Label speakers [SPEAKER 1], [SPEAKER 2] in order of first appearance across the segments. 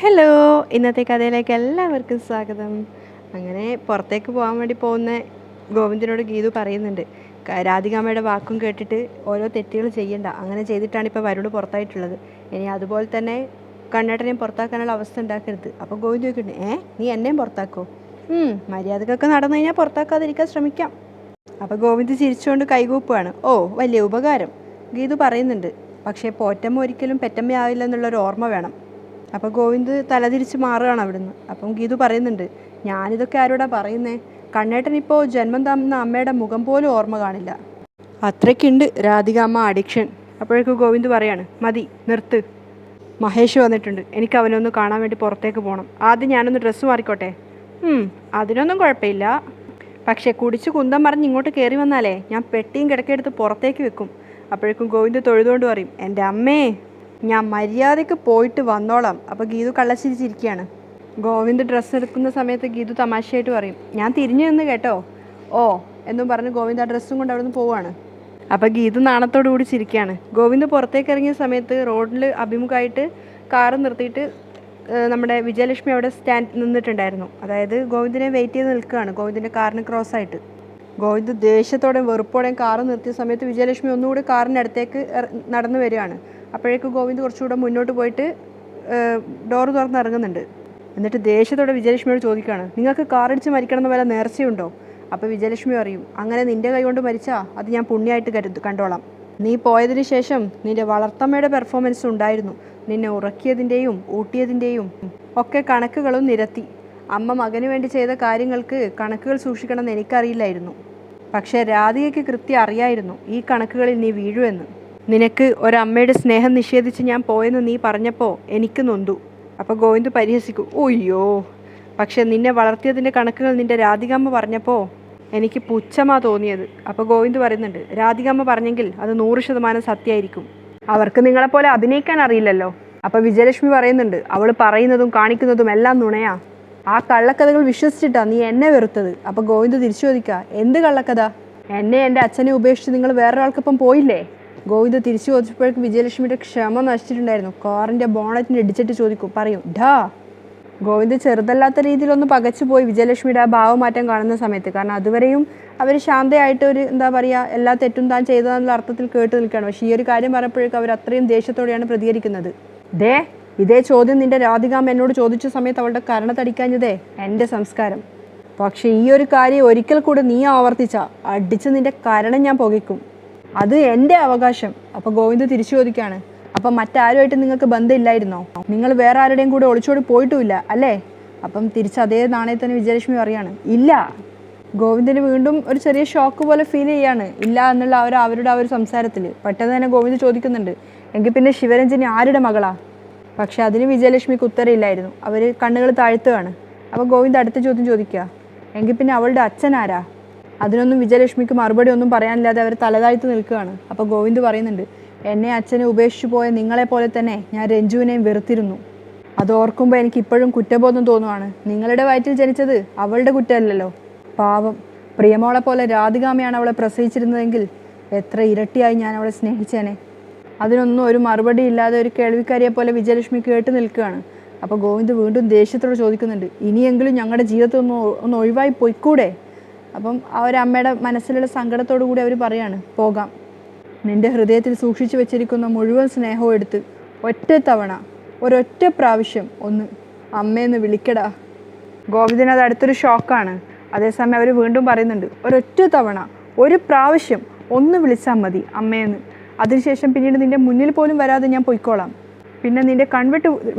[SPEAKER 1] Hello, ഇന്നത്തെ കഥയിലേക്ക് എല്ലാവർക്കും സ്വാഗതം. അങ്ങനെ പുറത്തേക്ക് പോകാൻ വേണ്ടി പോകുന്ന ഗോവിന്ദനോട് ഗീതു പറയുന്നുണ്ട്, രാധികാമ്മയുടെ വാക്കും കേട്ടിട്ട് ഓരോ തെറ്റുകൾ ചെയ്യണ്ട, അങ്ങനെ ചെയ്തിട്ടാണ് ഇപ്പോൾ വരുണ് പുറത്തായിട്ടുള്ളത്. ഇനി അതുപോലെ തന്നെ കണ്ണേട്ടനെയും പുറത്താക്കാനുള്ള അവസ്ഥ ഉണ്ടാക്കരുത്. അപ്പോൾ ഗോവിന്ദ് ചോദിക്കുന്നുണ്ട്, നീ എന്നെയും പുറത്താക്കോ? മര്യാദക്കൊക്കെ നടന്നു കഴിഞ്ഞാൽ പുറത്താക്കാതിരിക്കാൻ ശ്രമിക്കാം. അപ്പോൾ ഗോവിന്ദ് ചിരിച്ചുകൊണ്ട് കൈകൂപ്പുകയാണ്. ഓ, വലിയ ഉപകാരം. ഗീതു പറയുന്നുണ്ട്, പക്ഷേ പോറ്റമ്മ ഒരിക്കലും പെറ്റമ്മയാവില്ല എന്നുള്ളൊരു ഓർമ്മ വേണം. അപ്പോൾ ഗോവിന്ദ് തലതിരിച്ച് മാറുകയാണ് അവിടുന്ന്. അപ്പം ഗീതു പറയുന്നുണ്ട്, ഞാനിതൊക്കെ ആരോടാ പറയുന്നേ? കണ്ണേട്ടൻ ഇപ്പോൾ ജന്മം തന്ന അമ്മയുടെ മുഖം പോലും ഓർമ്മ കാണില്ല. അത്രയ്ക്കുണ്ട് രാധിക അമ്മ അഡിക്ഷൻ. അപ്പോഴേക്കും ഗോവിന്ദ് പറയാണ്, മതി നിർത്ത്. മഹേഷ് വന്നിട്ടുണ്ട്, എനിക്ക് അവനൊന്ന് കാണാൻ വേണ്ടി പുറത്തേക്ക് പോകണം. ആദ്യം ഞാനൊന്ന് ഡ്രസ്സ് മാറിക്കോട്ടെ. അതിനൊന്നും കുഴപ്പമില്ല, പക്ഷേ കുടിച്ച് കുന്തം പറഞ്ഞ് ഇങ്ങോട്ട് കയറി വന്നാലേ ഞാൻ പെട്ടിയും കിടക്കെടുത്ത് പുറത്തേക്ക് വെക്കും. അപ്പോഴേക്കും ഗോവിന്ദ് തൊഴുതുകൊണ്ട് പറയും, എൻ്റെ അമ്മേ, ഞാൻ മര്യാദയ്ക്ക് പോയിട്ട് വന്നോളാം. അപ്പോൾ ഗീതു കള്ളച്ചിരിച്ചിരിക്കുകയാണ്. ഗോവിന്ദ് ഡ്രസ്സ് എടുക്കുന്ന സമയത്ത് ഗീതു തമാശയായിട്ട് പറയും, ഞാൻ തിരിഞ്ഞു നിന്ന് കേട്ടോ. ഓ എന്നും പറഞ്ഞ് ഗോവിന്ദ് ആ ഡ്രസ്സും കൊണ്ട് അവിടെ നിന്ന് പോവുകയാണ്. അപ്പോൾ ഗീതു നാണത്തോടു കൂടി ചിരിക്കുകയാണ്. ഗോവിന്ദ് പുറത്തേക്ക് ഇറങ്ങിയ സമയത്ത് റോഡിൽ അഭിമുഖമായിട്ട് കാറ് നിർത്തിയിട്ട് നമ്മുടെ വിജയലക്ഷ്മി അവിടെ നിന്നിട്ടുണ്ടായിരുന്നു. അതായത് ഗോവിന്ദിനെ വെയിറ്റ് ചെയ്ത് നിൽക്കുകയാണ്, ഗോവിന്ദിൻ്റെ കാറിന് ക്രോസ് ആയിട്ട്. ഗോവിന്ദ് ദേഷ്യത്തോടെയും വെറുപ്പോടെയും കാറ് നിർത്തിയ സമയത്ത് വിജയലക്ഷ്മി ഒന്നുകൂടി കാറിൻ്റെ അടുത്തേക്ക് നടന്നു വരികയാണ്. അപ്പോഴേക്കും ഗോവിന്ദ് കുറച്ചുകൂടെ മുന്നോട്ട് പോയിട്ട് ഡോറ് തുറന്ന് ഇറങ്ങുന്നുണ്ട്. എന്നിട്ട് ദേഷ്യത്തോടെ വിജയലക്ഷ്മിയോട് ചോദിക്കുകയാണ്, നിങ്ങൾക്ക് കാറടിച്ച് മരിക്കണം എന്ന് വല്ല നേർച്ചയുണ്ടോ? അപ്പോൾ വിജയലക്ഷ്മി പറയും, അങ്ങനെ നിൻ്റെ കൈ കൊണ്ട് മരിച്ചാൽ അത് ഞാൻ പുണ്യമായിട്ട് കണ്ടോളാം. നീ പോയതിന് ശേഷം നിൻ്റെ വളർത്തമ്മയുടെ പെർഫോമൻസ് ഉണ്ടായിരുന്നു. നിന്നെ ഉറക്കിയതിൻ്റെയും ഊട്ടിയതിൻ്റെയും ഒക്കെ കണക്കുകളും നിരത്തി. അമ്മ മകന് വേണ്ടി ചെയ്ത കാര്യങ്ങൾക്ക് കണക്കുകൾ സൂക്ഷിക്കണമെന്ന് എനിക്കറിയില്ലായിരുന്നു. പക്ഷേ രാധികയ്ക്ക് കൃത്യം അറിയായിരുന്നു ഈ കണക്കുകളിൽ നീ വീഴുമെന്ന്. നിനക്ക് ഒരമ്മയുടെ സ്നേഹം നിഷേധിച്ച് ഞാൻ പോയെന്ന് നീ പറഞ്ഞപ്പോൾ എനിക്ക് നൊന്തു. അപ്പോൾ ഗോവിന്ദ് പരിഹസിക്കും, ഒയ്യോ, പക്ഷെ നിന്നെ വളർത്തിയതിൻ്റെ കണക്കുകൾ നിൻ്റെ രാധികാമ്മ പറഞ്ഞപ്പോൾ എനിക്ക് പുച്ഛമാ തോന്നിയത്. അപ്പോൾ ഗോവിന്ദ് പറയുന്നുണ്ട്, രാധികാമ്മ പറഞ്ഞെങ്കിൽ അത് 100% സത്യമായിരിക്കും. അവർക്ക് നിങ്ങളെപ്പോലെ അഭിനയിക്കാൻ അറിയില്ലല്ലോ. അപ്പോൾ വിജയലക്ഷ്മി പറയുന്നുണ്ട്, അവൾ പറയുന്നതും കാണിക്കുന്നതും എല്ലാം നുണയാ. ആ കള്ളക്കഥകൾ വിശ്വസിച്ചിട്ടാ നീ എന്നെ വെറുത്തത്. അപ്പോൾ ഗോവിന്ദ് തിരിച്ചു ചോദിക്കുക, എന്ത് കള്ളക്കഥ? എന്നെ എൻ്റെ അച്ഛനെ ഉപേക്ഷിച്ച് നിങ്ങൾ വേറൊരാൾക്കൊപ്പം പോയില്ലേ? ഗോവിന്ദ് തിരിച്ചു ചോദിച്ചപ്പോഴേക്കും വിജയലക്ഷ്മിയുടെ ക്ഷമ നശിച്ചിട്ടുണ്ടായിരുന്നു. കാറിൻ്റെ ബോണറ്റിന് ഇടിച്ചിട്ട് ചോദിക്കും, പറയും ഡാ. ഗോവിന്ദ് ചെറുതല്ലാത്ത രീതിയിലൊന്ന് പകച്ചു പോയി വിജയലക്ഷ്മിയുടെ ആ ഭാവമാറ്റം കാണുന്ന സമയത്ത്. കാരണം അതുവരെയും അവർ ശാന്തയായിട്ട് ഒരു എന്താ പറയുക, എല്ലാ തെറ്റും താൻ ചെയ്തതെന്നുള്ള അർത്ഥത്തിൽ കേട്ട് നിൽക്കുകയാണ്. പക്ഷേ ഈ ഒരു കാര്യം പറഞ്ഞപ്പോഴേക്കും അവർ അത്രയും ദേഷ്യത്തോടെയാണ് പ്രതികരിക്കുന്നത്. ഇതേ ചോദ്യം നിൻ്റെ രാധികാമ്മ എന്നോട് ചോദിച്ച സമയത്ത് അവളുടെ കരണത്തടിക്കാഞ്ഞതേ എൻ്റെ സംസ്കാരം. പക്ഷേ ഈ ഒരു കാര്യം ഒരിക്കൽ കൂടെ നീ ആവർത്തിച്ച അടിച്ച് നിൻ്റെ കരണം ഞാൻ പുകയ്ക്കും. അത് എൻ്റെ അവകാശം. അപ്പോൾ ഗോവിന്ദ് തിരിച്ചു ചോദിക്കുകയാണ്, അപ്പം മറ്റാരുമായിട്ട് നിങ്ങൾക്ക് ബന്ധമില്ലായിരുന്നോ? നിങ്ങൾ വേറെ ആരുടെയും കൂടെ ഒളിച്ചോടി പോയിട്ടുമില്ല അല്ലേ? അപ്പം തിരിച്ച് അതേ നാണയത്തിന് വിജയലക്ഷ്മി പറയാണ്, ഇല്ല. ഗോവിന്ദിന് വീണ്ടും ഒരു ചെറിയ ഷോക്ക് പോലെ ഫീൽ ചെയ്യാണ്, ഇല്ല എന്നുള്ള അവരുടെ ആ ഒരു സംസാരത്തിൽ. പെട്ടെന്ന് തന്നെ ഗോവിന്ദ് ചോദിക്കുന്നുണ്ട്, എങ്കിൽ പിന്നെ ശിവരഞ്ജനി ആരുടെ മകളാ? പക്ഷെ അതിന് വിജയലക്ഷ്മിക്ക് ഉത്തരമില്ലായിരുന്നു. അവർ കണ്ണുകൾ താഴ്ത്തുകയാണ്. അപ്പോൾ ഗോവിന്ദ് അടുത്ത ചോദ്യം ചോദിക്കുക, എങ്കിൽ പിന്നെ അവളുടെ അച്ഛൻ ആരാ? അതിനൊന്നും വിജയലക്ഷ്മിക്ക് മറുപടി ഒന്നും പറയാനില്ലാതെ അവർ തലതാഴ്ത്ത് നിൽക്കുകയാണ്. അപ്പോൾ ഗോവിന്ദ് പറയുന്നുണ്ട്, എന്നെ അച്ഛനെ ഉപേക്ഷിച്ചു പോയ നിങ്ങളെപ്പോലെ തന്നെ ഞാൻ രഞ്ജുവിനെയും വെറുത്തിരുന്നു. അത് ഓർക്കുമ്പോൾ എനിക്ക് ഇപ്പോഴും കുറ്റബോധം തോന്നുവാണ്. നിങ്ങളുടെ വയറ്റിൽ ജനിച്ചത് അവളുടെ കുറ്റമല്ലല്ലോ. പാവം, പ്രിയമോളെ പോലെ രാധികാമ്മയാണ് അവളെ പ്രസവിച്ചിരുന്നതെങ്കിൽ എത്ര ഇരട്ടിയായി ഞാൻ അവളെ സ്നേഹിച്ചേനെ. അതിനൊന്നും ഒരു മറുപടി ഇല്ലാതെ ഒരു കേൾവിക്കാരിയെ പോലെ വിജയലക്ഷ്മി കേട്ട് നിൽക്കുകയാണ്. അപ്പോൾ ഗോവിന്ദ് വീണ്ടും ദേഷ്യത്തോട് ചോദിക്കുന്നുണ്ട്, ഇനിയെങ്കിലും ഞങ്ങളുടെ ജീവിതത്തിൽ ഒന്ന് ഒഴിവായി പോയിക്കൂടെ? അപ്പം ആ ഒരു അമ്മയുടെ മനസ്സിലുള്ള സങ്കടത്തോടു കൂടി അവർ പറയാണ്, പോകാം. നിൻ്റെ ഹൃദയത്തിൽ സൂക്ഷിച്ചു വെച്ചിരിക്കുന്ന മുഴുവൻ സ്നേഹവും എടുത്ത് ഒരൊറ്റ പ്രാവശ്യം ഒന്ന് അമ്മയെന്ന് വിളിക്കടാ. ഗോവിന്ദിന് അത് അടുത്തൊരു ഷോക്കാണ്. അതേസമയം അവർ വീണ്ടും പറയുന്നുണ്ട്, ഒരു പ്രാവശ്യം ഒന്ന് വിളിച്ചാൽ മതി അമ്മയെന്ന്. അതിനുശേഷം പിന്നീട് നിൻ്റെ മുന്നിൽ പോലും വരാതെ ഞാൻ പൊയ്ക്കോളാം. പിന്നെ നിൻ്റെ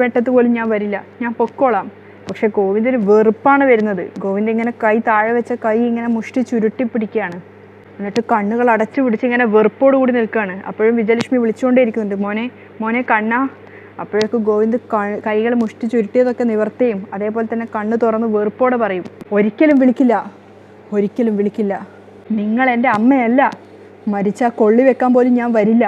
[SPEAKER 1] വെട്ടത്ത് പോലും ഞാൻ വരില്ല, ഞാൻ പൊക്കോളാം. പക്ഷെ ഗോവിന്ദിന് വെറുപ്പാണ് വരുന്നത്. ഗോവിന്ദ് ഇങ്ങനെ കൈ താഴെ വെച്ച കൈ ഇങ്ങനെ മുഷ്ടി ചുരുട്ടി പിടിക്കുകയാണ്. എന്നിട്ട് കണ്ണുകൾ അടച്ചു പിടിച്ച് ഇങ്ങനെ വെറുപ്പോടുകൂടി നിൽക്കുകയാണ്. അപ്പോഴും വിജയലക്ഷ്മി വിളിച്ചുകൊണ്ടേയിരിക്കുന്നുണ്ട്, മോനെ കണ്ണാ. അപ്പോഴേക്കും ഗോവിന്ദ് കൈകൾ മുഷ്ടി ചുരുട്ടിയതൊക്കെ നിവർത്തുകയും അതേപോലെ തന്നെ കണ്ണ് തുറന്ന് വെറുപ്പോടെ പറയും, ഒരിക്കലും വിളിക്കില്ല. നിങ്ങൾ എൻ്റെ അമ്മയല്ല. മരിച്ചാൽ കൊള്ളി വെക്കാൻ പോലും ഞാൻ വരില്ല.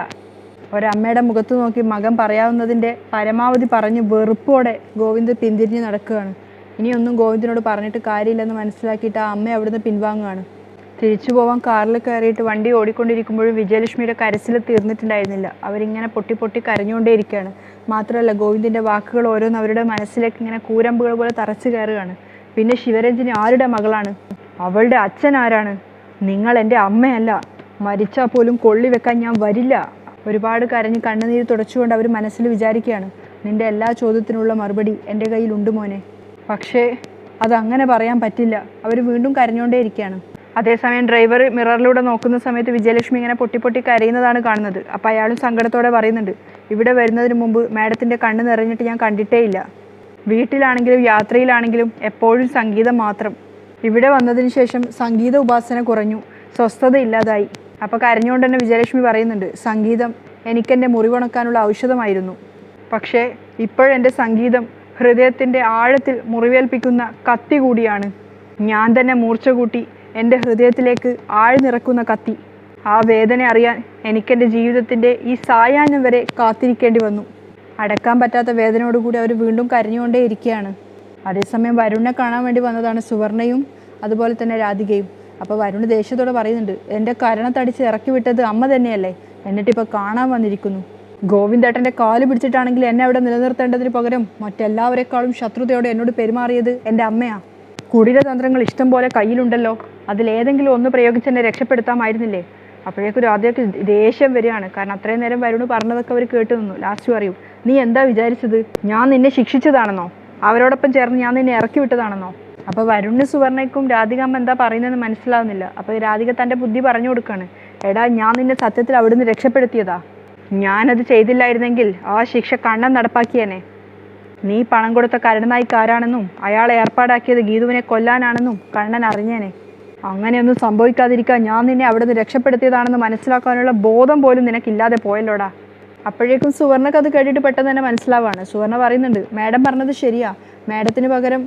[SPEAKER 1] ഒരമ്മയുടെ മുഖത്ത് നോക്കി മകൻ പറയാവുന്നതിൻ്റെ പരമാവധി പറഞ്ഞ് വെറുപ്പോടെ ഗോവിന്ദ് പിന്തിരിഞ്ഞ് നടക്കുകയാണ്. ഇനിയൊന്നും ഗോവിന്ദിനോട് പറഞ്ഞിട്ട് കാര്യമില്ലെന്ന് മനസ്സിലാക്കിയിട്ട് ആ അമ്മ അവിടുന്ന് പിൻവാങ്ങുകയാണ്.
[SPEAKER 2] തിരിച്ചു പോവാൻ കാറിൽ കയറിയിട്ട് വണ്ടി ഓടിക്കൊണ്ടിരിക്കുമ്പോഴും വിജയലക്ഷ്മിയുടെ കരച്ചിൽ തീർന്നിട്ടുണ്ടായിരുന്നില്ല. അവരിങ്ങനെ പൊട്ടി പൊട്ടി കരഞ്ഞുകൊണ്ടേയിരിക്കുകയാണ്. മാത്രമല്ല ഗോവിന്ദിൻ്റെ വാക്കുകൾ ഓരോന്ന് അവരുടെ മനസ്സിലേക്ക് ഇങ്ങനെ കൂരമ്പുകൾ പോലെ തറച്ചു കയറുകയാണ്. പിന്നെ ശിവരഞ്ജിനി ആരുടെ മകളാണ്? അവളുടെ അച്ഛൻ ആരാണ്? നിങ്ങൾ എൻ്റെ അമ്മയല്ല, മരിച്ചാൽ പോലും കൊള്ളി വെക്കാൻ ഞാൻ വരില്ല. ഒരുപാട് കരഞ്ഞ് കണ്ണുനീര് തുടച്ചുകൊണ്ട് അവർ മനസ്സിൽ വിചാരിക്കുകയാണ്, നിൻ്റെ എല്ലാ ചോദ്യത്തിനുള്ള മറുപടി എൻ്റെ കയ്യിലുണ്ട് മോനെ. പക്ഷേ അതങ്ങനെ പറയാൻ പറ്റില്ല. അവർ വീണ്ടും കരഞ്ഞുകൊണ്ടേയിരിക്കുകയാണ്. അതേസമയം ഡ്രൈവർ മിററിലൂടെ നോക്കുന്ന സമയത്ത് വിജയലക്ഷ്മി ഇങ്ങനെ പൊട്ടി പൊട്ടി കരയുന്നതാണ് കാണുന്നത്. അപ്പോൾ അയാളും സങ്കടത്തോടെ പറയുന്നുണ്ട്, ഇവിടെ വരുന്നതിന് മുമ്പ് മാഡത്തിൻ്റെ കണ്ണ് നിറഞ്ഞിട്ട് ഞാൻ കണ്ടിട്ടേ ഇല്ല. വീട്ടിലാണെങ്കിലും യാത്രയിലാണെങ്കിലും എപ്പോഴും സംഗീതം മാത്രം. ഇവിടെ വന്നതിന് ശേഷം സംഗീത ഉപാസന കുറഞ്ഞു, സ്വസ്ഥത ഇല്ലാതായി. അപ്പോൾ കരഞ്ഞുകൊണ്ട് തന്നെ വിജയലക്ഷ്മി പറയുന്നുണ്ട്, സംഗീതം എനിക്കെൻ്റെ മുറിവുണക്കാനുള്ള ഔഷധമായിരുന്നു. പക്ഷേ ഇപ്പോഴെൻ്റെ സംഗീതം ഹൃദയത്തിൻ്റെ ആഴത്തിൽ മുറിവേൽപ്പിക്കുന്ന കത്തി കൂടിയാണ്. ഞാൻ തന്നെ മൂർച്ച കൂട്ടി എൻ്റെ ഹൃദയത്തിലേക്ക് ആഴ്ന്നിറക്കുന്ന കത്തി. ആ വേദന അറിയാൻ എനിക്കെൻ്റെ ജീവിതത്തിൻ്റെ ഈ സായാഹ്നം വരെ കാത്തിരിക്കേണ്ടി വന്നു. അടക്കാൻ പറ്റാത്ത വേദനയോടുകൂടി അവർ വീണ്ടും കരഞ്ഞുകൊണ്ടേ ഇരിക്കുകയാണ്. അതേസമയം വരുണിനെ കാണാൻ വേണ്ടി വന്നതാണ് സുവർണയും അതുപോലെ തന്നെ രാധികയും. അപ്പോൾ വരുണ് ദേഷ്യത്തോടെ പറയുന്നുണ്ട്, എൻ്റെ കരണത്തടിച്ച് ഇറക്കി വിട്ടത് അമ്മ തന്നെയല്ലേ, എന്നിട്ടിപ്പോൾ കാണാൻ വന്നിരിക്കുന്നു. ഗോവിന്ദേട്ടൻ്റെ കാല് പിടിച്ചിട്ടാണെങ്കിൽ എന്നെ അവിടെ നിലനിർത്തേണ്ടതിന് പകരം മറ്റെല്ലാവരെക്കാളും ശത്രുതയോടെ എന്നോട് പെരുമാറിയത് എൻ്റെ അമ്മയാ. കുടിലതന്ത്രങ്ങൾ ഇഷ്ടം പോലെ കയ്യിലുണ്ടല്ലോ, അതിലേതെങ്കിലും ഒന്ന് പ്രയോഗിച്ച് എന്നെ രക്ഷപ്പെടുത്താമായിരുന്നില്ലേ. അപ്പോഴേക്കും രാധയ്ക്ക് ദേഷ്യം വരികയാണ്. കാരണം അത്രയും നേരം വരുണ് പറഞ്ഞതൊക്കെ അവർ കേട്ടു നിന്നു. ലാസ്റ്റ് പറയും, നീ എന്താ വിചാരിച്ചത്, ഞാൻ നിന്നെ ശിക്ഷിച്ചതാണെന്നോ, അവരോടൊപ്പം ചേർന്ന് ഞാൻ നിന്നെ ഇറക്കി വിട്ടതാണെന്നോ? അപ്പോൾ വരുണിന് സുവർണയ്ക്കും രാധികാമ്മ എന്താ പറയുന്നതെന്ന് മനസ്സിലാവുന്നില്ല. അപ്പോൾ രാധിക തൻ്റെ ബുദ്ധി പറഞ്ഞു കൊടുക്കുകയാണ്, എടാ ഞാൻ നിന്നെ സത്യത്തിൽ അവിടുന്ന് രക്ഷപ്പെടുത്തിയതാ. ഞാനത് ചെയ്തില്ലായിരുന്നെങ്കിൽ ആ ശിക്ഷ കണ്ണൻ നടപ്പാക്കിയേനെ. നീ പണം കൊടുത്ത കരുണനായിക്കാരാണെന്നും അയാൾ ഏർപ്പാടാക്കിയത് ഗീതുവിനെ കൊല്ലാനാണെന്നും കണ്ണൻ അറിഞ്ഞേനെ. അങ്ങനെയൊന്നും സംഭവിക്കാതിരിക്കാൻ ഞാൻ നിന്നെ അവിടുന്ന് രക്ഷപ്പെടുത്തിയതാണെന്ന് മനസ്സിലാക്കാനുള്ള ബോധം പോലും നിനക്കില്ലാതെ പോയല്ലോടാ. അപ്പോഴേക്കും സുവർണക്ക് അത് കേട്ടിട്ട് പെട്ടെന്ന് തന്നെ മനസ്സിലാവാണ്. സുവർണ പറയുന്നുണ്ട്, മാഡം പറഞ്ഞത് ശരിയാ, മാഡത്തിന് പകരം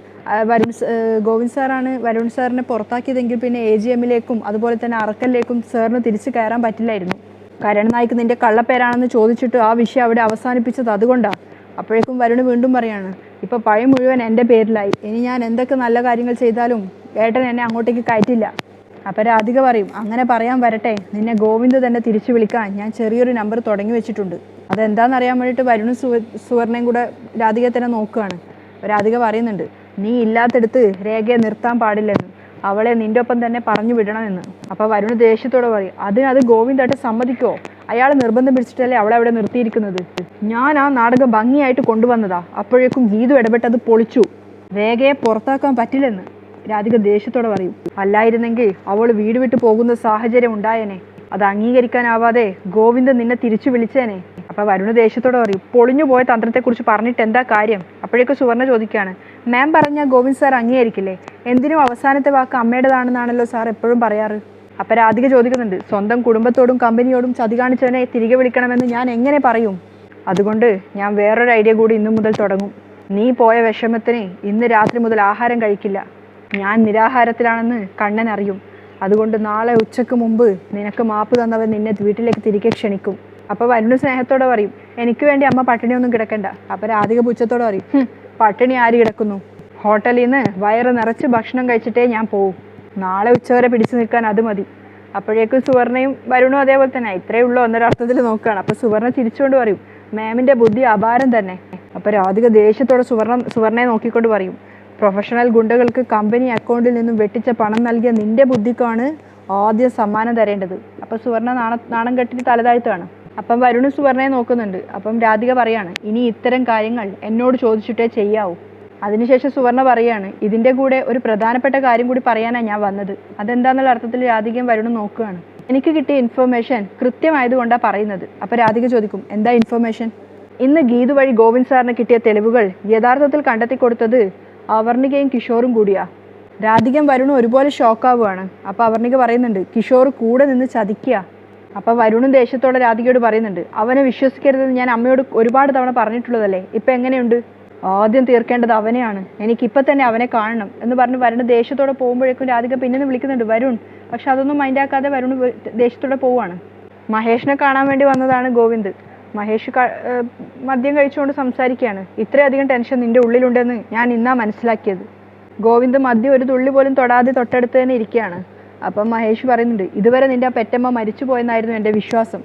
[SPEAKER 2] ഗോവിന്ദ് സാറാണ് വരുൺ സാറിനെ പുറത്താക്കിയതെങ്കിൽ പിന്നെ AGM-ലേക്കും അതുപോലെ തന്നെ അറക്കലിലേക്കും സാറിന് തിരിച്ചു കയറാൻ പറ്റില്ലായിരുന്നു. കരൺ നായിക്ക് നിൻ്റെ കള്ളപ്പേരാണെന്ന് ചോദിച്ചിട്ട് ആ വിഷയം അവിടെ അവസാനിപ്പിച്ചത് അതുകൊണ്ടാണ്. അപ്പോഴേക്കും വരുണ് വീണ്ടും പറയാണ്, ഇപ്പോൾ പഴി മുഴുവൻ എൻ്റെ പേരിലായി, ഇനി ഞാൻ എന്തൊക്കെ നല്ല കാര്യങ്ങൾ ചെയ്താലും ഏട്ടൻ എന്നെ അങ്ങോട്ടേക്ക് കയറ്റില്ല. അപ്പോൾ രാധിക പറയും, അങ്ങനെ പറയാൻ വരട്ടെ, നിന്നെ ഗോവിന്ദ് തന്നെ തിരിച്ചു വിളിക്കാൻ ഞാൻ ചെറിയൊരു നമ്പർ തുടങ്ങി വെച്ചിട്ടുണ്ട്. അതെന്താണെന്നറിയാൻ വേണ്ടിയിട്ട് വരുണും സുവർണയും കൂടെ രാധികയെ തന്നെ നോക്കുകയാണ്. രാധിക പറയുന്നുണ്ട്, നീ ഇല്ലാത്തടുത്ത് രേഖയെ നിർത്താൻ പാടില്ലെന്ന്, അവളെ നിൻ്റെ ഒപ്പം തന്നെ പറഞ്ഞു വിടണമെന്ന്. അപ്പോൾ വരുണ് ദേഷ്യത്തോടെ പറയും, അത് ഗോവിന്ദേട്ടൻ സമ്മതിക്കുമോ? അയാൾ നിർബന്ധം പിടിച്ചിട്ടല്ലേ അവളെ അവിടെ നിർത്തിയിരിക്കുന്നത്. ഞാൻ ആ നാടകം ഭംഗിയായിട്ട് കൊണ്ടുവന്നതാ, അപ്പോഴേക്കും ഗീതു ഇടപെട്ടത് പൊളിച്ചു. രേഖയെ പുറത്താക്കാൻ പറ്റില്ലെന്ന് രാധിക ദേഷ്യത്തോടെ പറയും. അല്ലായിരുന്നെങ്കിൽ അവൾ വീട് വിട്ട് പോകുന്ന സാഹചര്യം ഉണ്ടായേനെ. അത് അംഗീകരിക്കാനാവാതെ ഗോവിന്ദ് നിന്നെ തിരിച്ചു വിളിച്ചേനെ. അപ്പോൾ വരുണ് ദേഷ്യത്തോടെ പറയും, പൊളിഞ്ഞു പോയ തന്ത്രത്തെക്കുറിച്ച് പറഞ്ഞിട്ട് എന്താ കാര്യം? അപ്പോഴേക്കും സുവർണ ചോദിക്കുകയാണ്, മാം പറഞ്ഞാൽ ഗോവിന്ദ് സാർ അംഗീകരിക്കില്ലേ? എന്തിനും അവസാനത്തെ വാക്ക് അമ്മയുടേതാണെന്നാണല്ലോ സാർ എപ്പോഴും പറയാറ്. അപ്പോൾ രാധിക ചോദിക്കുന്നുണ്ട്, സ്വന്തം കുടുംബത്തോടും കമ്പനിയോടും ചതി കാണിച്ചവനെ തിരികെ വിളിക്കണമെന്ന് ഞാൻ എങ്ങനെ പറയും? അതുകൊണ്ട് ഞാൻ വേറൊരു ഐഡിയ കൂടി ഇന്നു മുതൽ തുടങ്ങും. നീ പോയ വിഷമത്തിന് ഇന്ന് രാത്രി മുതൽ ആഹാരം കഴിക്കില്ല. ഞാൻ നിരാഹാരത്തിലാണെന്ന് കണ്ണൻ അറിയും. അതുകൊണ്ട് നാളെ ഉച്ചയ്ക്ക് മുമ്പ് നിനക്ക് മാപ്പ് തന്നവൻ നിന്നെ വീട്ടിലേക്ക് തിരികെ ക്ഷണിക്കും. അപ്പോൾ വരുണ് സ്നേഹത്തോടെ പറയും, എനിക്ക് വേണ്ടി അമ്മ പട്ടിണിയൊന്നും കിടക്കണ്ട. അപ്പോൾ രാധിക പുച്ഛത്തോടെ പറയും, പട്ടിണി ആര് കിടക്കുന്നു? ഹോട്ടലിൽ നിന്ന് വയറ് നിറച്ച് ഭക്ഷണം കഴിച്ചിട്ടേ ഞാൻ പോവും. നാളെ ഉച്ചവരെ പിടിച്ചു നിൽക്കാൻ അത് മതി. അപ്പോഴേക്കും സുവർണയും വരുണും അതേപോലെ തന്നെ ഇത്രയേ ഉള്ളൂ എന്നൊരർത്ഥത്തിൽ നോക്കുകയാണ്. അപ്പോൾ സുവർണ ചിരിച്ചുകൊണ്ട് പറയും, മാമിൻ്റെ ബുദ്ധി അപാരം തന്നെ. അപ്പോൾ രാധിക ദേഷ്യത്തോടെ സുവർണയെ നോക്കിക്കൊണ്ട് പറയും, പ്രൊഫഷണൽ ഗുണ്ടകൾക്ക് കമ്പനി അക്കൗണ്ടിൽ നിന്നും വെട്ടിച്ച പണം നൽകിയ നിന്റെ ബുദ്ധിക്കാണ് ആദ്യം സമ്മാനം തരേണ്ടത്. അപ്പോൾ സുവർണ നാണം കെട്ടിട്ട് തലതാഴ്ത്തുകയാണ്. അപ്പം വരുണും സുവർണയെ നോക്കുന്നുണ്ട്. അപ്പം രാധിക പറയാണ്, ഇനി ഇത്തരം കാര്യങ്ങൾ എന്നോട് ചോദിച്ചിട്ടേ ചെയ്യാവൂ. അതിനുശേഷം സുവർണ പറയാണ്, ഇതിൻ്റെ കൂടെ ഒരു പ്രധാനപ്പെട്ട കാര്യം കൂടി പറയാനാണ് ഞാൻ വന്നത്. അതെന്താന്നുള്ള അർത്ഥത്തിൽ രാധികയും വരുണും നോക്കുകയാണ്. എനിക്ക് കിട്ടിയ ഇൻഫർമേഷൻ കൃത്യമായതുകൊണ്ടാണ് പറയുന്നത്. അപ്പോൾ രാധിക ചോദിക്കും, എന്താ ഇൻഫർമേഷൻ? ഇന്ന് ഗീതു വഴി ഗോവിന്ദ് സാറിന് കിട്ടിയ തെളിവുകൾ യഥാർത്ഥത്തിൽ കണ്ടെത്തി കൊടുത്തത് അവർണികയും കിഷോറും കൂടിയാ. രാധികയും വരുണും ഒരുപോലെ ഷോക്കാവുകയാണ്. അപ്പോൾ അവർണിക പറയുന്നുണ്ട്, കിഷോർ കൂടെ നിന്ന് ചതിക്കുക. അപ്പോൾ വരുണും ദേഷ്യത്തോടെ രാധികയോട് പറയുന്നുണ്ട്, അവനെ വിശ്വസിക്കരുതെന്ന് ഞാൻ അമ്മയോട് ഒരുപാട് തവണ പറഞ്ഞിട്ടുള്ളതല്ലേ, ഇപ്പം എങ്ങനെയുണ്ട്? ആദ്യം തീർക്കേണ്ടത് അവനെയാണ്, എനിക്കിപ്പോൾ തന്നെ അവനെ കാണണം എന്ന് പറഞ്ഞ് വരുണ് ദേഷ്യത്തോടെ പോകുമ്പോഴേക്കും രാധിക പിന്നെ വിളിക്കുന്നുണ്ട് വരുൺ. പക്ഷെ അതൊന്നും മൈൻഡാക്കാതെ വരുൺ ദേഷ്യത്തോടെ പോവുകയാണ്. മഹേഷിനെ കാണാൻ വേണ്ടി വന്നതാണ് ഗോവിന്ദ്. മഹേഷ് മദ്യം കഴിച്ചുകൊണ്ട് സംസാരിക്കുകയാണ്. ഇത്രയധികം ടെൻഷൻ നിൻ്റെ ഉള്ളിലുണ്ടെന്ന് ഞാൻ ഇന്നാ മനസ്സിലാക്കിയത്. ഗോവിന്ദ് മദ്യം ഒരു തുള്ളി പോലും തൊടാതെ തൊട്ടടുത്ത് തന്നെ ഇരിക്കുകയാണ്. അപ്പം മഹേഷ് പറയുന്നുണ്ട്, ഇതുവരെ നിൻ്റെ ആ പെറ്റമ്മ മരിച്ചു പോയെന്നായിരുന്നു എൻ്റെ വിശ്വാസം.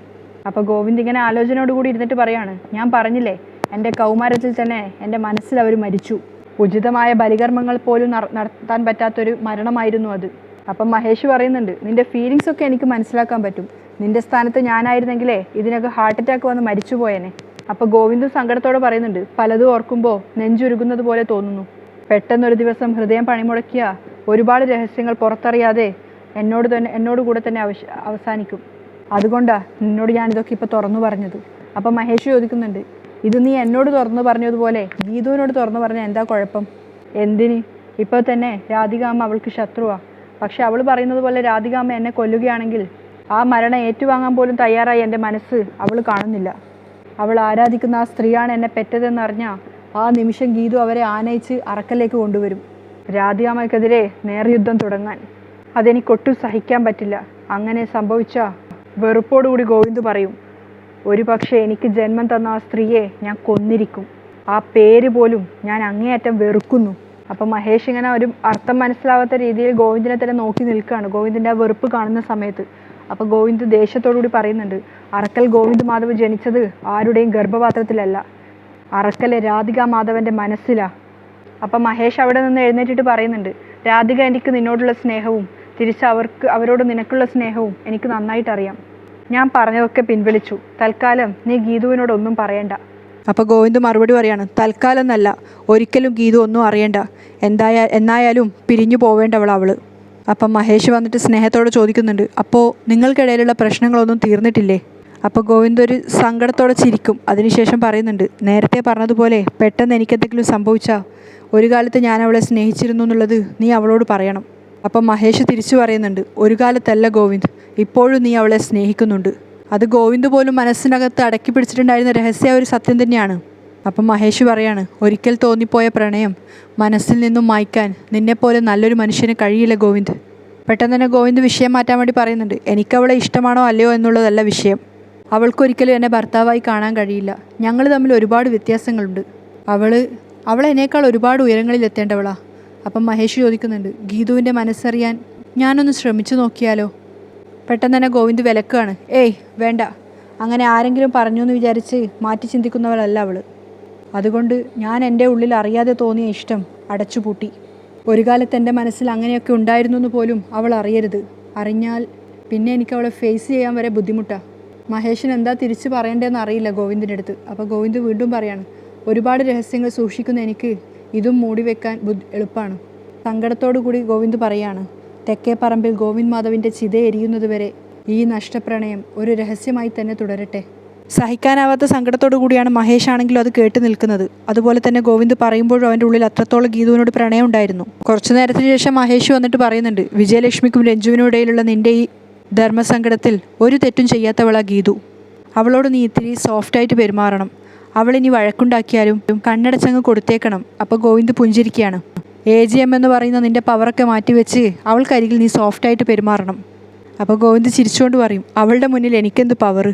[SPEAKER 2] അപ്പോൾ ഗോവിന്ദ് ഇങ്ങനെ ആലോചനയോടുകൂടി ഇരുന്നിട്ട് പറയാണ്, ഞാൻ പറഞ്ഞില്ലേ, എൻ്റെ കൗമാരത്തിൽ തന്നെ എൻ്റെ മനസ്സിൽ അവർ മരിച്ചു. ഉചിതമായ ബലികർമ്മങ്ങൾ പോലും നടത്താൻ പറ്റാത്തൊരു മരണമായിരുന്നു അത്. അപ്പം മഹേഷ് പറയുന്നുണ്ട്, നിൻ്റെ ഫീലിങ്സ് ഒക്കെ എനിക്ക് മനസ്സിലാക്കാൻ പറ്റും. നിൻ്റെ സ്ഥാനത്ത് ഞാനായിരുന്നെങ്കിലേ ഇതിനൊക്കെ ഹാർട്ട് അറ്റാക്ക് വന്ന് മരിച്ചു പോയേനെ. അപ്പോൾ ഗോവിന്ദും സങ്കടത്തോടെ പറയുന്നുണ്ട്, പലതും ഓർക്കുമ്പോൾ നെഞ്ചുരുകുന്നത് പോലെ തോന്നുന്നു. പെട്ടെന്നൊരു ദിവസം ഹൃദയം പണിമുടക്കിയ ഒരുപാട് രഹസ്യങ്ങൾ പുറത്തറിയാതെ എന്നോട് കൂടെ തന്നെ അവസാനിക്കും. അതുകൊണ്ടാണ് നിന്നോട് ഞാനിതൊക്കെ ഇപ്പോൾ തുറന്നു പറഞ്ഞത്. അപ്പം മഹേഷ് ചോദിക്കുന്നുണ്ട്, ഇത് നീ എന്നോട് തുറന്നു പറഞ്ഞതുപോലെ ഗീതുവിനോട് തുറന്നു പറഞ്ഞാൽ എന്താ കുഴപ്പം? എന്തിന്? ഇപ്പോൾ തന്നെ രാധികാമ്മ അവൾക്ക് ശത്രുവാ. പക്ഷെ അവൾ പറയുന്നത് പോലെ രാധികാമ്മ എന്നെ കൊല്ലുകയാണെങ്കിൽ ആ മരണം ഏറ്റുവാങ്ങാൻ പോലും തയ്യാറായി എൻ്റെ മനസ്സ് അവൾ കാണുന്നില്ല. അവൾ ആരാധിക്കുന്ന ആ സ്ത്രീയാണ് എന്നെ പെറ്റതെന്നറിഞ്ഞാൽ ആ നിമിഷം ഗീതു അവരെ ആനയിച്ച് അറക്കലേക്ക് കൊണ്ടുവരും, രാധികാമ്മയ്ക്കെതിരെ നേർയുദ്ധം തുടങ്ങാൻ. അതെനിക്കൊട്ടും സഹിക്കാൻ പറ്റില്ല. അങ്ങനെ സംഭവിച്ചാൽ വെറുപ്പോടുകൂടി ഗോവിന്ദ് പറയും, ഒരു പക്ഷേ എനിക്ക് ജന്മം തന്ന ആ സ്ത്രീയെ ഞാൻ കൊന്നിരിക്കും. ആ പേര് പോലും ഞാൻ അങ്ങേയറ്റം വെറുക്കുന്നു. അപ്പം മഹേഷ് ഇങ്ങനെ ഒരു അർത്ഥം മനസ്സിലാവാത്ത രീതിയിൽ ഗോവിന്ദിനെ തന്നെ നോക്കി നിൽക്കുകയാണ് ഗോവിന്ദിൻ്റെ ആ വെറുപ്പ് കാണുന്ന സമയത്ത്. അപ്പോൾ ഗോവിന്ദ് ദേഷ്യത്തോടുകൂടി പറയുന്നുണ്ട്, അറക്കൽ ഗോവിന്ദ് മാധവ് ജനിച്ചത് ആരുടെയും ഗർഭപാത്രത്തിലല്ല, അറക്കലെ രാധിക മാധവൻ്റെ മനസ്സിലാണ്. അപ്പം മഹേഷ് അവിടെ നിന്ന് എഴുന്നേറ്റിട്ട് പറയുന്നുണ്ട്, രാധിക എനിക്ക് നിന്നോടുള്ള സ്നേഹവും തിരിച്ച് അവരോട് നിനക്കുള്ള സ്നേഹവും എനിക്ക് നന്നായിട്ടറിയാം. ഞാൻ പറഞ്ഞതൊക്കെ പിൻവലിച്ചു. തൽക്കാലം നീ ഗീതുവിനോടൊന്നും പറയണ്ട.
[SPEAKER 1] അപ്പോൾ ഗോവിന്ദ് മറുപടി പറയാണ്, തൽക്കാലം എന്നല്ല, ഒരിക്കലും ഗീതു ഒന്നും അറിയണ്ട. എന്നായാലും പിരിഞ്ഞു പോവേണ്ടവൾ അവൾ. അപ്പം മഹേഷ് വന്നിട്ട് സ്നേഹത്തോടെ ചോദിക്കുന്നുണ്ട്, അപ്പോൾ നിങ്ങൾക്കിടയിലുള്ള പ്രശ്നങ്ങളൊന്നും തീർന്നിട്ടില്ലേ? അപ്പോൾ ഗോവിന്ദ് ഒരു സങ്കടത്തോടെ ചിരിക്കും. അതിനുശേഷം പറയുന്നുണ്ട്, നേരത്തെ പറഞ്ഞതുപോലെ പെട്ടെന്ന് എനിക്കെന്തെങ്കിലും സംഭവിച്ചാൽ ഒരു കാലത്ത് ഞാൻ അവളെ സ്നേഹിച്ചിരുന്നു എന്നുള്ളത് നീ അവളോട് പറയണം. അപ്പം മഹേഷ് തിരിച്ചു പറയുന്നുണ്ട്, ഒരു കാലത്തല്ല ഗോവിന്ദ്, ഇപ്പോഴും നീ അവളെ സ്നേഹിക്കുന്നുണ്ട്. അത് ഗോവിന്ദ് പോലും മനസ്സിനകത്ത് അടക്കി പിടിച്ചിട്ടുണ്ടായിരുന്ന രഹസ്യ ഒരു സത്യം തന്നെയാണ്. അപ്പം മഹേഷ് പറയാണ്, ഒരിക്കൽ തോന്നിപ്പോയ പ്രണയം മനസ്സിൽ നിന്നും മായ്ക്കാൻ നിന്നെപ്പോലെ നല്ലൊരു മനുഷ്യന് കഴിയില്ല ഗോവിന്ദ്. പെട്ടെന്ന് തന്നെ ഗോവിന്ദ് വിഷയം മാറ്റാൻ വേണ്ടി പറയുന്നുണ്ട്, എനിക്കവളെ ഇഷ്ടമാണോ അല്ലയോ എന്നുള്ളതല്ല വിഷയം. അവൾക്കൊരിക്കലും എന്നെ ഭർത്താവായി കാണാൻ കഴിയില്ല. ഞങ്ങൾ തമ്മിൽ ഒരുപാട് വ്യത്യാസങ്ങളുണ്ട്. അവൾ എന്നേക്കാൾ ഒരുപാട് ഉയരങ്ങളിൽ എത്തേണ്ടവളാ. അപ്പം മഹേഷ് ചോദിക്കുന്നുണ്ട്, ഗീതുവിൻ്റെ മനസ്സറിയാൻ ഞാനൊന്ന് ശ്രമിച്ചു നോക്കിയാലോ? പെട്ടെന്ന് തന്നെ ഗോവിന്ദ് വിലക്കുകയാണ്, ഏയ് വേണ്ട, അങ്ങനെ ആരെങ്കിലും പറഞ്ഞു എന്ന് വിചാരിച്ച് മാറ്റി ചിന്തിക്കുന്നവളല്ല അവൾ. അതുകൊണ്ട് ഞാൻ എൻ്റെ ഉള്ളിൽ അറിയാതെ തോന്നിയ ഇഷ്ടം അടച്ചുപൂട്ടി. ഒരു കാലത്ത് എൻ്റെ മനസ്സിൽ അങ്ങനെയൊക്കെ ഉണ്ടായിരുന്നു എന്ന് പോലും അവൾ അറിയരുത്. അറിഞ്ഞാൽ പിന്നെ എനിക്ക് അവളെ ഫേസ് ചെയ്യാൻ വരെ ബുദ്ധിമുട്ടാണ്. മഹേഷിന് എന്താ തിരിച്ച് പറയേണ്ടതെന്ന് അറിയില്ല ഗോവിന്ദിൻ്റെ അടുത്ത്. അപ്പോൾ ഗോവിന്ദ് വീണ്ടും പറയാണ്, ഒരുപാട് രഹസ്യങ്ങൾ സൂക്ഷിക്കുന്ന എനിക്ക് ഇതും മൂടി വെക്കാൻ എളുപ്പമാണ്. സങ്കടത്തോടു കൂടി ഗോവിന്ദ് പറയാണ്, തെക്കേ പറമ്പിൽ ഗോവിന്ദ് മാധവിൻ്റെ ചിത എരിയുന്നതുവരെ ഈ നഷ്ടപ്രണയം ഒരു രഹസ്യമായി തന്നെ തുടരട്ടെ. സഹിക്കാനാവാത്ത സങ്കടത്തോടു കൂടിയാണ് മഹേഷ് ആണെങ്കിലും അത് കേട്ട് നിൽക്കുന്നത്. അതുപോലെ തന്നെ ഗോവിന്ദ് പറയുമ്പോഴും അവൻ്റെ ഉള്ളിൽ അത്രത്തോളം ഗീതുവിനോട് പ്രണയം ഉണ്ടായിരുന്നു. കുറച്ചു നേരത്തിന് ശേഷം മഹേഷ് വന്നിട്ട് പറയുന്നുണ്ട്, വിജയലക്ഷ്മിക്കും രഞ്ജുവിനും ഇടയിലുള്ള നിൻ്റെ ഈ ധർമ്മസങ്കടത്തിൽ ഒരു തെറ്റും ചെയ്യാത്തവളാ ഗീതു. അവളോട് നീ ഇത്തിരി സോഫ്റ്റായിട്ട് പെരുമാറണം. അവളിനി വഴക്കുണ്ടാക്കിയാലും കണ്ണടച്ചങ്ങ് കൊടുത്തേക്കണം. അപ്പോൾ ഗോവിന്ദ് പുഞ്ചിരിക്കുകയാണ്. AGM എന്ന് പറയുന്ന നിൻ്റെ പവറൊക്കെ മാറ്റിവെച്ച് അവൾക്കരികിൽ നീ സോഫ്റ്റായിട്ട് പെരുമാറണം. അപ്പോൾ ഗോവിന്ദ് ചിരിച്ചുകൊണ്ട് പറയും, അവളുടെ മുന്നിൽ എനിക്കെന്ത് പവർ?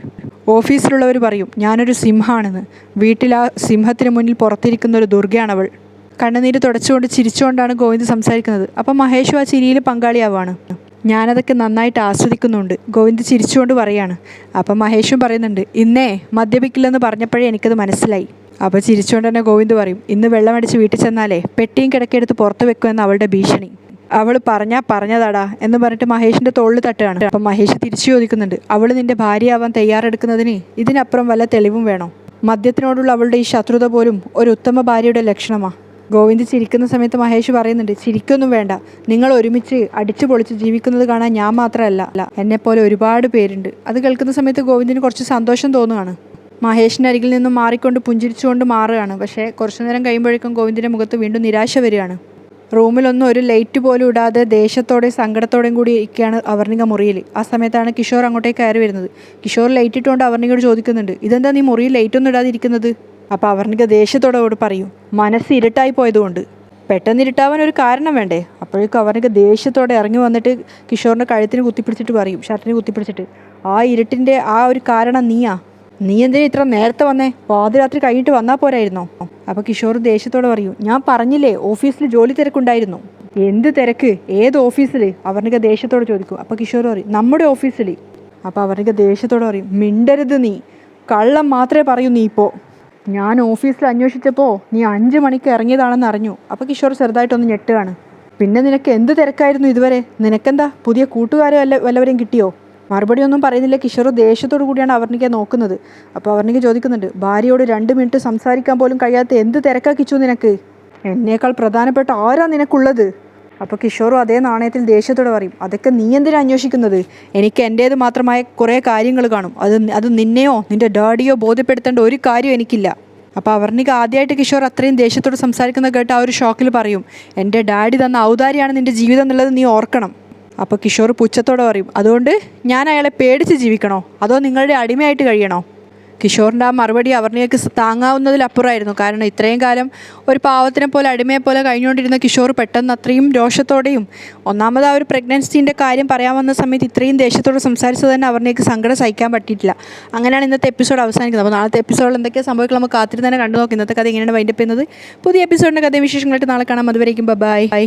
[SPEAKER 1] ഓഫീസിലുള്ളവർ പറയും ഞാനൊരു സിംഹമാണെന്ന്. വീട്ടിൽ ആ സിംഹത്തിന് മുന്നിൽ പുറത്തിരിക്കുന്ന ഒരു ദുർഗയാണവൾ. കണ്ണുനീര് തുടച്ചുകൊണ്ട് ചിരിച്ചുകൊണ്ടാണ് ഗോവിന്ദ് സംസാരിക്കുന്നത്. അപ്പം മഹേഷും ആ ചിരിയിൽ പങ്കാളിയാവാണ്. ഞാനതൊക്കെ നന്നായിട്ട് ആസ്വദിക്കുന്നുണ്ട്, ഗോവിന്ദ് ചിരിച്ചുകൊണ്ട് പറയാണ്. അപ്പം മഹേഷും പറയുന്നുണ്ട്, ഇന്നേ മദ്യപിക്കില്ലെന്ന് പറഞ്ഞപ്പോഴേ എനിക്കത് മനസ്സിലായി. അപ്പോൾ ചിരിച്ചുകൊണ്ട് തന്നെ ഗോവിന്ദ് പറയും, ഇന്ന് വെള്ളമടിച്ച് വീട്ടിൽ ചെന്നാലേ പെട്ടിയും കിടക്കെടുത്ത് പുറത്ത് വെക്കുമെന്ന് അവളുടെ ഭീഷണി. അവൾ പറഞ്ഞതാടാ എന്ന് പറഞ്ഞിട്ട് മഹേഷിൻ്റെ തോളിൽ തട്ടുകയാണ്. അപ്പം മഹേഷ് തിരിച്ചു ചോദിക്കുന്നുണ്ട്, അവൾ നിൻ്റെ ഭാര്യയാവാൻ തയ്യാറെടുക്കുന്നതിന് ഇതിനപ്പുറം വല്ല തെളിവും വേണോ? മദ്യത്തിനോടുള്ള അവളുടെ ഈ ശത്രുത പോലും ഒരു ഉത്തമ ഭാര്യയുടെ ലക്ഷണമാണ്. ഗോവിന്ദ് ചിരിക്കുന്ന സമയത്ത് മഹേഷ് പറയുന്നുണ്ട്, ചിരിക്കൊന്നും വേണ്ട, നിങ്ങൾ ഒരുമിച്ച് അടിച്ചു പൊളിച്ച് ജീവിക്കുന്നത് കാണാൻ ഞാൻ മാത്രമല്ല, എന്നെപ്പോലെ ഒരുപാട് പേരുണ്ട്. അത് കേൾക്കുന്ന സമയത്ത് ഗോവിന്ദിന് കുറച്ച് സന്തോഷം തോന്നുകയാണ്. മഹേഷിൻ്റെ അരികിൽ നിന്നും മാറിക്കൊണ്ട് പുഞ്ചിരിച്ചുകൊണ്ട് മാറുകയാണ്. പക്ഷേ കുറച്ചു നേരം കഴിയുമ്പോഴേക്കും ഗോവിന്ദിൻ്റെ മുഖത്ത് വീണ്ടും നിരാശ വരികയാണ്. റൂമിലൊന്നും ഒരു ലൈറ്റ് പോലും ഇടാതെ ദേഷ്യത്തോടെയും സങ്കടത്തോടെയും കൂടി ഇരിക്കുകയാണ് അവർണിക മുറിയിൽ. ആ സമയത്താണ് കിഷോർ അങ്ങോട്ടേക്ക് കയറി വരുന്നത്. കിഷോർ ലൈറ്റ് ഇട്ടുകൊണ്ട് അവർണികയോട് ചോദിക്കുന്നുണ്ട്, ഇതെന്താ നീ മുറിയിൽ ലൈറ്റൊന്നും ഇടാതെ ഇരിക്കുന്നത്? അപ്പോൾ അവർണിക ദേഷ്യത്തോടെ പറയും, മനസ്സ് ഇരുട്ടായി പോയതുകൊണ്ട്. പെട്ടെന്ന് ഇരുട്ടാവാൻ ഒരു കാരണം വേണ്ടേ? അപ്പോഴേക്കും അവർണിക ദേഷ്യത്തോടെ ഇറങ്ങി വന്നിട്ട് കിഷോറിൻ്റെ കഴുത്തിന് കുത്തിപ്പിടിച്ചിട്ട് പറയും, ഷർട്ടിന് കുത്തിപ്പിടിച്ചിട്ട്, ആ ഇരുട്ടിൻ്റെ ആ ഒരു കാരണം നീയാ.
[SPEAKER 2] നീ എന്തിനാ ഇത്ര നേരത്തെ വന്നേ? പാതിരാത്രി കഴിഞ്ഞിട്ട് വന്നാൽ പോരായിരുന്നോ? അപ്പോൾ കിഷോർ ദേഷ്യത്തോടെ പറയും, ഞാൻ പറഞ്ഞില്ലേ ഓഫീസിൽ ജോലി തിരക്കുണ്ടായിരുന്നു. എന്ത് തിരക്ക്? ഏത് ഓഫീസിൽ? അവർണിക ദേഷ്യത്തോടെ ചോദിക്കും. അപ്പോൾ കിഷോർ പറയും, നമ്മുടെ ഓഫീസിൽ. അപ്പോൾ അവർണിക ദേഷ്യത്തോടെ പറയും, മിണ്ടരുത് നീ, കള്ളം മാത്രമേ പറയൂ നീ ഇപ്പോൾ. ഞാൻ ഓഫീസിൽ അന്വേഷിച്ചപ്പോൾ നീ 5 മണിക്ക് ഇറങ്ങിയതാണെന്ന് അറിഞ്ഞു. അപ്പോൾ കിഷോർ ചെറുതായിട്ടൊന്ന് ഞെട്ടുകയാണ്. പിന്നെ നിനക്ക് എന്ത് തിരക്കായിരുന്നു ഇതുവരെ? നിനക്കെന്താ പുതിയ കൂട്ടുകാരെ വല്ലവരെയും കിട്ടിയോ? മറുപടി ഒന്നും പറയുന്നില്ല. കിഷോർ ദേഷ്യത്തോടു കൂടിയാണ് അവർണികയെ നോക്കുന്നത്. അപ്പോൾ അവർണിക ചോദിക്കുന്നുണ്ട്, ഭാര്യയോട് 2 മിനിറ്റ് സംസാരിക്കാൻ പോലും കഴിയാത്ത എന്ത് തിരക്കാക്കിച്ചു നിനക്ക്? എന്നേക്കാൾ പ്രധാനപ്പെട്ട ആരാ നിനക്കുള്ളത്? അപ്പോൾ കിഷോറും അതേ നാണയത്തിൽ ദേഷ്യത്തോടെ പറയും, അതൊക്കെ നീ എന്തിനാ അന്വേഷിക്കുന്നത്? എനിക്ക് എൻ്റേത് മാത്രമായ കുറേ കാര്യങ്ങൾ കാണും. അത് നിന്നെയോ നിൻ്റെ ഡാഡിയോ ബോധ്യപ്പെടുത്തേണ്ട ഒരു കാര്യം എനിക്കില്ല. അപ്പോൾ അവർണിക ആദ്യമായിട്ട് കിഷോർ അത്രയും ദേഷ്യത്തോട് സംസാരിക്കുന്നത് കേട്ട് ആ ഒരു ഷോക്കിൽ പറയും, എൻ്റെ ഡാഡി തന്ന ഔദാരിയാണ് നിൻ്റെ ജീവിതം എന്നുള്ളത് നീ ഓർക്കണം. അപ്പോൾ കിഷോർ പുച്ഛത്തോടെ പറയും, അതുകൊണ്ട് ഞാൻ അയാളെ പേടിച്ച് ജീവിക്കണോ അതോ നിങ്ങളുടെ അടിമയായിട്ട് കഴിയണോ? കിഷോറിൻ്റെ ആ മറുപടി അവർണികയ്ക്ക് താങ്ങാവുന്നതിലപ്പുറമായിരുന്നു. കാരണം ഇത്രയും കാലം ഒരു പാവത്തിനെ പോലെ അടിമയെ പോലെ കഴിഞ്ഞുകൊണ്ടിരുന്ന കിഷോർ പെട്ടെന്ന് അത്രയും രോഷത്തോടെയും ഒന്നാമത് ആ ഒരു പ്രഗ്നൻസിൻ്റെ കാര്യം പറയാൻ വന്ന സമയത്ത് ഇത്രയും ദേഷ്യത്തോടെ സംസാരിച്ചത് തന്നെ അവർണികയ്ക്ക് സങ്കടം സഹിക്കാൻ പറ്റിയിട്ടില്ല. അങ്ങനെയാണ് ഇന്നത്തെ എപ്പിസോഡ് അവസാനിക്കുന്നത്. അപ്പോൾ നാളത്തെ എപ്പിസോഡിൽ എന്തൊക്കെയാണ് സംഭവിക്കുക നമുക്ക് കാത്തിരുന്ന് തന്നെ കണ്ടു നോക്കി. ഇന്നത്തെ കഥ എങ്ങനെയാണ് വൈൻഡപ്പ് ചെയ്യുന്നത്? പുതിയ എപ്പിസോഡിൻ്റെ കഥയും വിശേഷങ്ങളായിട്ട് നാളെ കാണാം. അതുവരേക്കും ബൈ.